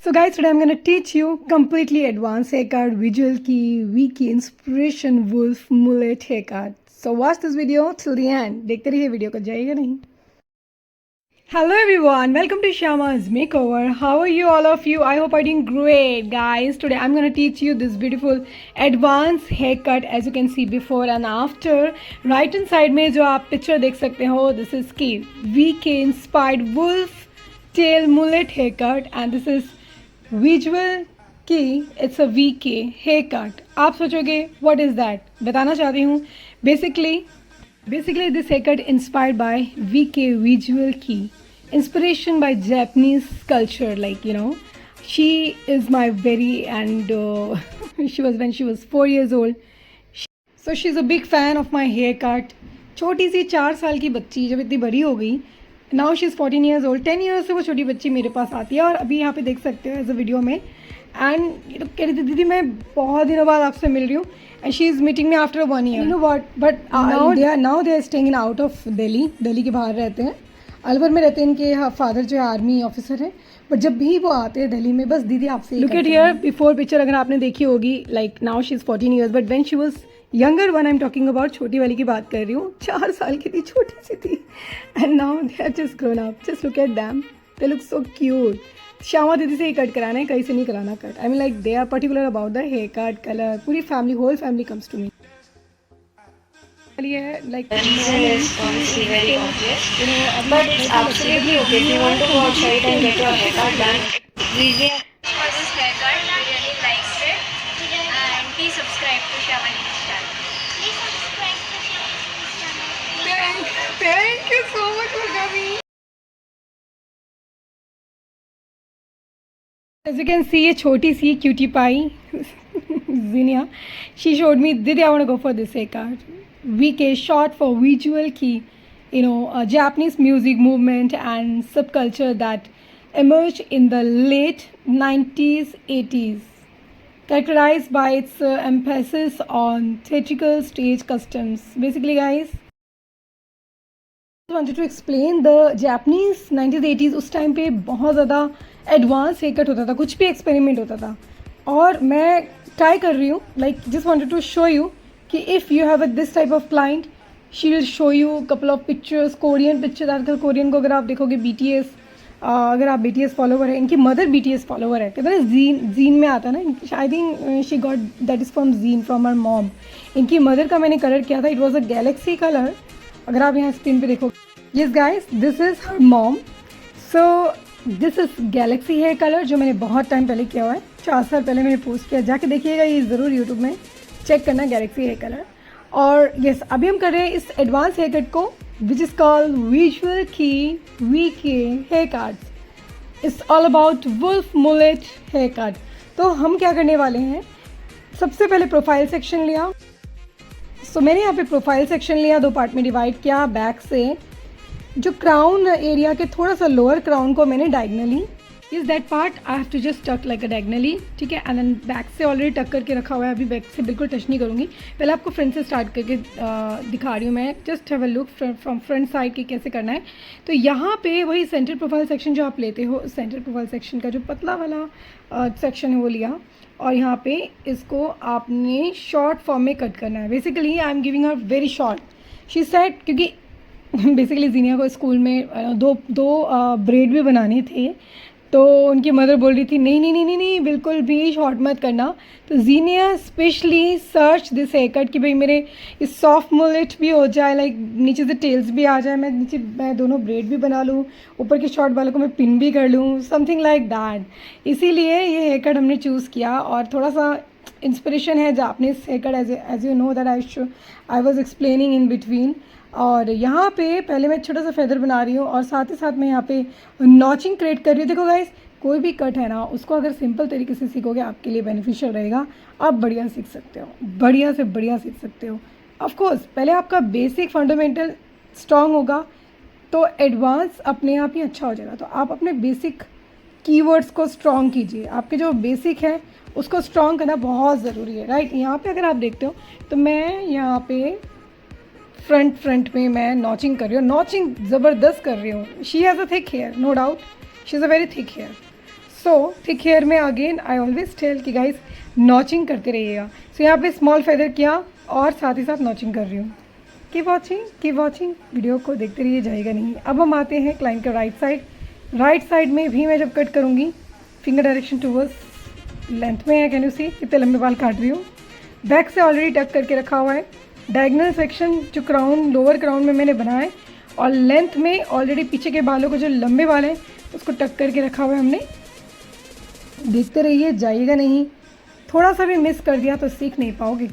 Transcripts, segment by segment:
So guys, today I'm going to teach you completely advanced haircut, visual key, Vkei inspiration, wolf, mullet haircut. So watch this video till the end. देखते रहिए video को, जाइएगा नहीं. Hello everyone, welcome to Shyama's makeover. How are you all of you? I hope I'm doing great guys. Today I'm going to teach you this beautiful advanced haircut as you can see before and after. Right hand side में जो आप picture देख सकते हो, this is की Vkei inspired wolf tail mullet haircut and this is visual की it's a VK hair cut. आप सोचोगे व्हाट इज़ दैट, बताना चाहती हूँ. Basically this hair cut inspired by VK visual की, inspiration by Japanese culture. Like you know she is my very and she was when she was 4 years old. So she is a big fan of my hair cut. छोटी सी 4 साल की बच्ची जब इतनी बड़ी हो गई, now she is 14 years old. 10 years से वो छोटी बच्ची मेरे पास आती है और अभी यहाँ पे देख सकते हो एज अ वीडियो में. एंड ये कह रही थी दीदी मैं बहुत दिनों बाद आपसे मिल रही हूँ and she is meeting me after 1 year. You know what, but now they are staying in out of Delhi के बाहर रहते हैं. अलवर में रहते हैं. इनके फादर जो है आर्मी ऑफिसर है. बट जब भी वो आते हैं दिल्ली में, बस दीदी आपसे look at here before picture अगर आपने देखी होगी. Like now she is 14 years but when she was younger one, I am talking about छोटी वाली की बात कर रही हूँ. 4 साल की थी, छोटी सी थी. And now they are just grown up. Just look at them, they look so cute. Shyama दीदी से ही कट कराना है, कहीं से नहीं कराना cut. I mean like they are particular about the hair cut colour. पूरी family, whole family comes to me. Like reason is honestly very obvious, but it's absolutely okay if you want to go outside and get your haircut done. Easy. For this haircut, we really likes it, and please subscribe to Shyama channel. Please subscribe to Shyama's channel. Thank you so much for coming. As you can see, ये छोटी सी cutie pie Zinia, she showed me, Didi, I want to go for this haircut. Vkei, short for visual key, you know, Japanese music movement and subculture that emerged in the late 90s, 80s, characterized by its emphasis on theatrical stage customs. Basically, guys, I wanted to explain the Japanese 90s, 80s. उस time पे बहुत ज़्यादा advance hair cut होता था, कुछ भी experiment होता था और मैं ट्राई कर रही हूँ. Like just wanted to show you कि if you have this type of client, she will show you couple of pictures, Korean picture. आजकल कोरियन को अगर आप देखोगे, BTS, अगर आप BTS फॉलोवर है, इनकी मदर BTS फॉलोवर है. कहते हैं जीन में आता है ना. I think she got that is from gene, from her mom. इनकी मदर का मैंने कलर किया था. It was a galaxy colour. अगर आप यहाँ स्क्रीन पे देखो, yes guys, this is her mom. So this is galaxy hair colour जो मैंने बहुत टाइम पहले किया हुआ है. 4 साल पहले मैंने पोस्ट किया. जाके देखिएगा, ये ज़रूर यूट्यूब में चेक करना, गैलेक्सी हेयर कलर. और यस, अभी हम कर रहे हैं इस एडवांस हेयर कट को विच इज़ कॉल्ड विजुअल की वीके hair cut. It's all about wolf mullet hair cut. तो हम क्या करने वाले हैं, सबसे पहले प्रोफाइल सेक्शन लिया. सो मैंने यहाँ पे प्रोफाइल सेक्शन लिया, 2 पार्ट में डिवाइड किया. बैक से जो क्राउन एरिया के थोड़ा सा लोअर क्राउन को मैंने diagonally, is that part I have to just tuck like a diagonally. ठीक है. एंड देन बैक से ऑलरेडी टक करके रखा हुआ है. अभी बैक से बिल्कुल टच नहीं करूँगी. पहले आपको फ्रंट से स्टार्ट करके दिखा रही हूँ मैं. Just have a look from front side की कैसे करना है. तो यहाँ पे वही सेंटर प्रोफाइल सेक्शन जो आप लेते हो, सेंटर प्रोफाइल सेक्शन का जो पतला वाला सेक्शन है वो लिया और यहाँ पे इसको आपने शॉर्ट फॉर्म में कट करना है. Basically I am giving her very short. She said, क्योंकि बेसिकली जीनिया को स्कूल में दो ब्रेड भी बनाने थे, तो उनकी मदर बोल रही थी नहीं नहीं नहीं नहीं नहीं बिल्कुल भी शॉर्ट मत करना. तो Jinia specially search this hair cut कि भाई मेरे इस सॉफ्ट मुलेट भी हो जाए, लाइक नीचे से टेल्स भी आ जाए, मैं दोनों ब्रेड भी बना लूँ, ऊपर के शॉर्ट वालों को मैं पिन भी कर लूँ, समथिंग लाइक दैट. इसीलिए ये हेयर कट हमने चूज़ किया. और थोड़ा सा इंस्पिरेशन है Japanese hair cut, as you know that I was explaining in between. और यहाँ पे पहले मैं छोटा सा फेदर बना रही हूँ और साथ ही साथ मैं यहाँ पे नॉचिंग क्रिएट कर रही हूँ. देखो गाइस, कोई भी कट है ना, उसको अगर सिंपल तरीके से सीखोगे आपके लिए बेनिफिशियल रहेगा. आप बढ़िया सीख सकते हो, बढ़िया से बढ़िया सीख सकते हो. ऑफ कोर्स पहले आपका बेसिक फंडामेंटल स्ट्रॉन्ग होगा तो एडवांस अपने आप ही अच्छा हो जाएगा. तो आप अपने बेसिक कीवर्ड्स को स्ट्रॉन्ग कीजिए. आपके जो बेसिक है उसको स्ट्रॉन्ग करना बहुत ज़रूरी है, राइट. यहाँ पे अगर आप देखते हो तो मैं यहाँ पे फ्रंट में मैं नॉचिंग कर रही हूँ. नॉचिंग ज़बरदस्त कर रही हूँ. She has a thick hair, no doubt, she is a very thick hair. So thick hair में अगेन आई ऑलवेज टेल कि गाइस नॉचिंग करते रहिएगा. सो यहाँ पे स्मॉल फेदर किया और साथ ही साथ नॉचिंग कर रही हूँ. कीप वॉचिंग, वीडियो को देखते रहिए, जाएगा नहीं. अब हम आते हैं क्लाइंट का राइट साइड. राइट साइड में भी मैं जब कट करूँगी फिंगर डायरेक्शन टूवर्ड्स लेंथ में है. कैन यू सी कितने लंबे बाल काट रही हूँ. बैक से ऑलरेडी टक करके रखा हुआ है. डायगनल सेक्शन जो क्राउन लोअर क्राउन में मैंने बनाया है और लेंथ में ऑलरेडी पीछे के बालों को जो लंबे बाल हैं उसको टक करके रखा हुआ है हमने. देखते रहिए, जाइएगा नहीं. थोड़ा सा भी मिस कर दिया तो सीख नहीं पाओगे.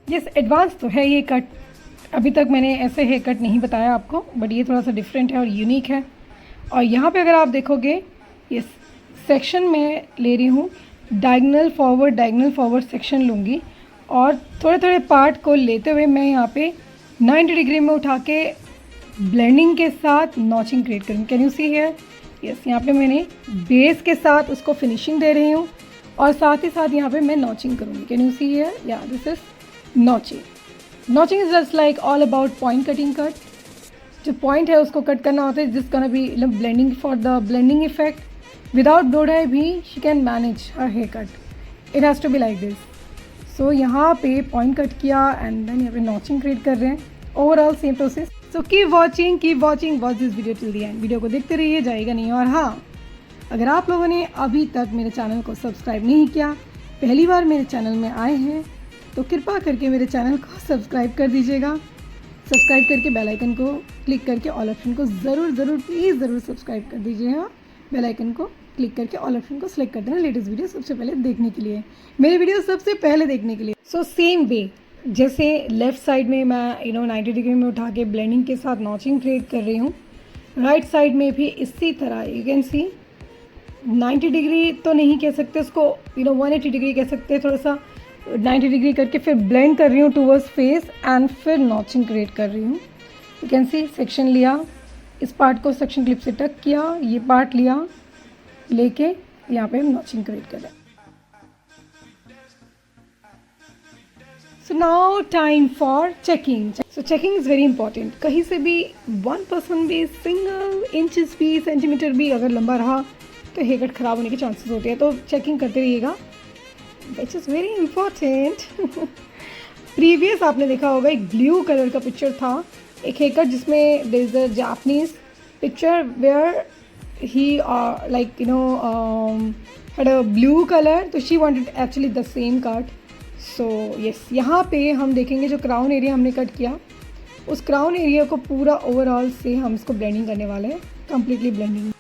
यस, एडवांस तो है ये कट. अभी तक मैंने ऐसे हेयर कट नहीं बताया आपको, बट ये थोड़ा सा डिफरेंट है और यूनिक है. और यहाँ पे अगर आप देखोगे ये सेक्शन में ले रही हूँ डायगनल फॉरवर्ड सेक्शन लूँगी और थोड़े थोड़े पार्ट को लेते हुए मैं यहाँ पे 90 डिग्री में उठा के ब्लेंडिंग के साथ नॉचिंग क्रिएट करूँगी. Can you see here. Yes, यहाँ पे मैंने बेस के साथ उसको फिनिशिंग दे रही हूँ और साथ ही साथ यहाँ पे मैं नॉचिंग करूँगी. Can you see here. या this is notching is just like all about point cutting cut. जो पॉइंट है उसको कट करना होता है, जिस gonna be blending for the blending effect. Without blow dry भी she can manage her hair cut. It has to be like this. So यहाँ पे पॉइंट कट किया एंड देन यहाँ पे नॉचिंग क्रिएट कर रहे हैं. Overall same process. So keep watching watch this video till the end. Video को देखते रहिए, जाएगा नहीं. और हाँ, अगर आप लोगों ने अभी तक मेरे चैनल को सब्सक्राइब नहीं किया, पहली बार मेरे चैनल में आए हैं, तो कृपया करके मेरे चैनल को सब्सक्राइब कर दीजिएगा. सब्सक्राइब करके बेल आइकन को क्लिक करके ऑल ऑप्शन को ज़रूर सब्सक्राइब कर दीजिएगा. बेल आइकन को क्लिक करके ऑल ऑप्शन को सिलेक्ट कर देना लेटेस्ट वीडियो सबसे पहले देखने के लिए, मेरे वीडियो सबसे पहले देखने के लिए. सो सेम वे जैसे लेफ़्ट साइड में मैं 90 डिग्री में उठा के ब्लेंडिंग के साथ नॉचिंग क्रिएट कर रही हूँ, राइट साइड में भी इसी तरह यू कैन सी 90 डिग्री तो नहीं कह सकते उसको, 180 डिग्री कह सकते हैं. थोड़ा सा 90 डिग्री करके फिर ब्लेंड कर रही हूँ टूवर्ड्स फेस एंड फिर नॉचिंग क्रिएट कर रही हूँ. यू कैन सी सेक्शन लिया, इस पार्ट को सेक्शन क्लिप से टक किया, ये पार्ट लिया, लेके यहाँ पे नॉचिंग क्रिएट कर रहे हैं. So now time for checking. So checking is very important. कहीं से भी 1% भी, सिंगल इंचज़ भी, सेंटीमीटर भी अगर लंबा रहा तो हेयर कट ख़राब होने के चांसेस होते हैं. तो चेकिंग करते रहिएगा, which is very important. Previous आपने देखा होगा एक ब्लू कलर का पिक्चर था, एक हेयर कट जिसमें there is a Japanese picture where he had a blue colour, तो she wanted actually the same cut. So yes, यहाँ पे हम देखेंगे जो क्राउन एरिया हमने कट किया, उस क्राउन एरिया को पूरा ओवरऑल से हम इसको ब्लेंडिंग करने वाले हैं, completely blending.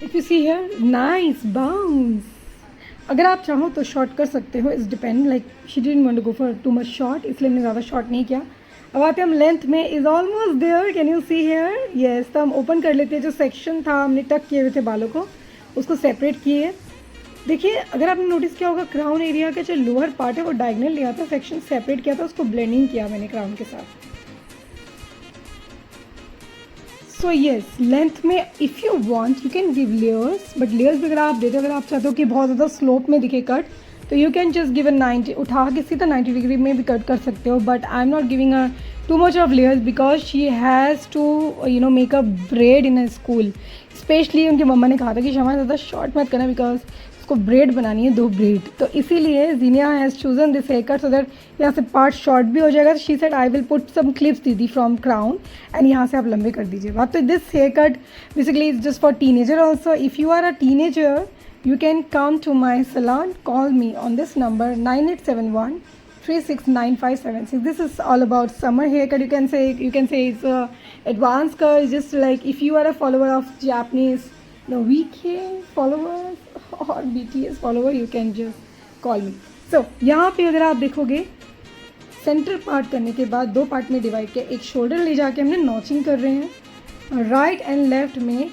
If you see here, nice bounce. अगर आप चाहो तो शॉर्ट कर सकते हो, it's depend, like she didn't want to go for too much short, इसलिए हमने ज़्यादा शॉर्ट नहीं किया। अब आते हैं हम लेंथ में, is almost there, can you see here, yes. तो हम ओपन कर लेते हैं, जो सेक्शन था हमने टक किए हुए थे बालों को, उसको सेपरेट किए। देखिए अगर आपने नोटिस किया होगा, क्राउन एरिया का जो लोअर पार्ट है वो डायगनल लिया था, सेक्शन सेपरेट किया था, उसको ब्लेंडिंग किया मैंने क्राउन के साथ। सो येस, लेंथ में if you want you can give layers, but layers भी अगर आप देते हो, अगर आप चाहते हो कि बहुत ज़्यादा स्लोप में दिखे कट, तो you can just give a 90, उठा के सीधा 90 डिग्री में भी कट कर सकते हो। But I am not giving a too much of layers because she has to make a braid in a school. Specially उनकी मम्मा ने कहा था कि शमा ज़्यादा शॉर्ट मत करना बिकॉज उसको ब्रेड बनानी है, 2 ब्रेड। तो इसीलिए Jinia has chosen this hair cut so that यहाँ से पार्ट शॉर्ट भी हो जाएगा। She said I will put some clips दीदी फ्रॉम क्राउन एंड यहाँ से आप लंबे कर दीजिएगा। तो this hair cut basically is just for teenager also. If you are a teenager you can come to my salon, call me on this number 9871 369576. This is all about summer haircut. You can say it's a advanced cut. It's just like if you are a follower of Japanese Vkei followers or BTS follower, you can just call me. So यहाँ पे अगर आप देखोगे, centre part करने के बाद 2 part में divide किया, एक शोल्डर ले जाके हमने नॉचिंग कर रहे हैं, राइट एंड लेफ्ट में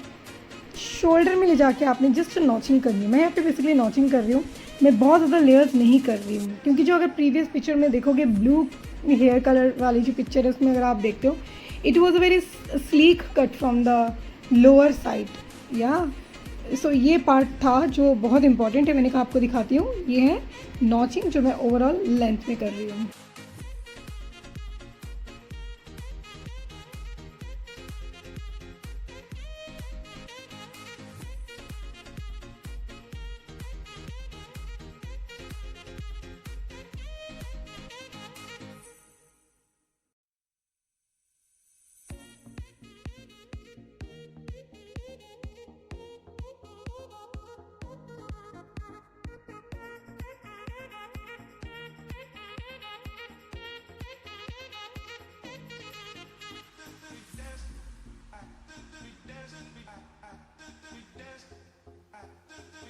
शोल्डर में ले जाके आपने जस्ट नॉचिंग करनी है। मैं यहाँ पे बेसिकली नॉचिंग कर रही हूँ, मैं बहुत ज़्यादा लेयर्स नहीं कर रही हूँ, क्योंकि जो अगर प्रीवियस पिक्चर में देखोगे ब्लू हेयर कलर वाली जो पिक्चर है उसमें अगर आप देखते हो, it was a very sleek cut from the lower side या। सो ये पार्ट था जो बहुत इंपॉर्टेंट है, मैंने कहा आपको दिखाती हूँ। ये है नॉचिंग जो मैं ओवरऑल लेंथ में कर रही हूँ।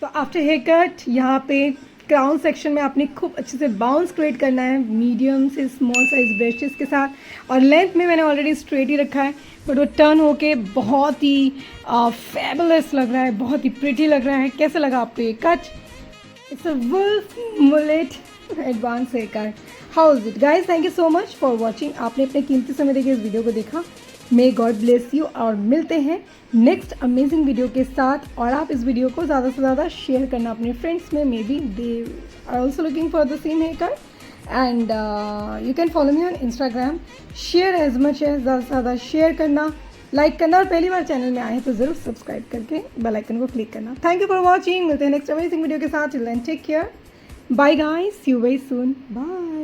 तो आफ्टर हेयर कट यहाँ पे क्राउन सेक्शन में आपने खूब अच्छे से बाउंस क्रिएट करना है मीडियम से स्मॉल साइज ब्रशेस के साथ, और लेंथ में मैंने ऑलरेडी स्ट्रेट ही रखा है, बट वो टर्न होके बहुत ही फैबुलस लग रहा है, बहुत ही प्रिटी लग रहा है। कैसा लगा आपको ये cut? It's a wolf mullet advance hair cut. How is it guys? Thank you so much for watching. आपने अपने कीमती समय देके इस वीडियो को देखा। मे गॉड ब्लेस यू, और मिलते हैं नेक्स्ट अमेजिंग वीडियो के साथ। और आप इस वीडियो को ज़्यादा से ज़्यादा शेयर करना अपने फ्रेंड्स में, may be they are also looking for the same hair cut, and you can follow me on Instagram. Share as much as, ज़्यादा से ज़्यादा शेयर करना, लाइक करना, और पहली बार चैनल में आए हैं तो ज़रूर सब्सक्राइब करके बेल आइकन को क्लिक करना। Thank you for watching. मिलते हैं नेक्स्ट अमेजिंग वीडियो के साथ। Till then take care, bye guys, see you very soon, bye.